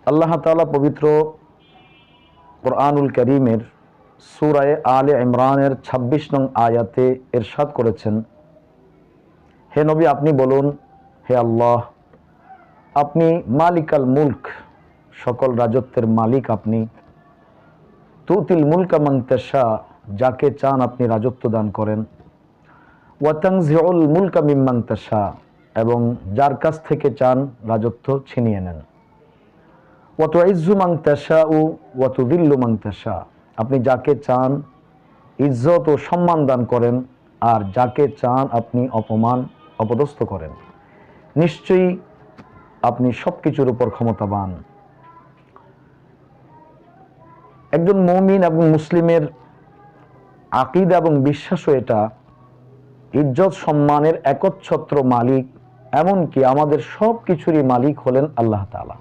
আল্লাহ তাআলা পবিত্র কুরআনুল কারীমের সূরা আলে ইমরানের ২৬ নং আয়াতে ইরশাদ করেছেন, হে নবী আপনি বলুন, হে আল্লাহ, আপনি মালিকাল মুলক, সকল রাজত্বের মালিক আপনি। তুতিল মুলকা মান তাশা, যাকে চান আপনি রাজত্ব দান করেন। ওয়া তানজিউল মুলকা মিম্মান তাশা, এবং যার কাছ থেকে চান রাজত্ব ছিনিয়ে নেন। ওয়া তুইজ্জু মান তাশাউ ওয়া তুযিল্লু মান তাশা, আপনি যাকে চান ইজ্জত ও সম্মান দান করেন, আর যাকে চান আপনি অপদস্থ করেন। নিশ্চয়ই আপনি সবকিছুর উপর ক্ষমতাবান। একজন মুমিন এবং মুসলিমের আকীদা এবং বিশ্বাসও এটা, ইজ্জত সম্মানের একচ্ছত্র মালিক, এমনকি আমাদের সব কিছুরই মালিক হলেন আল্লাহ তাআলা।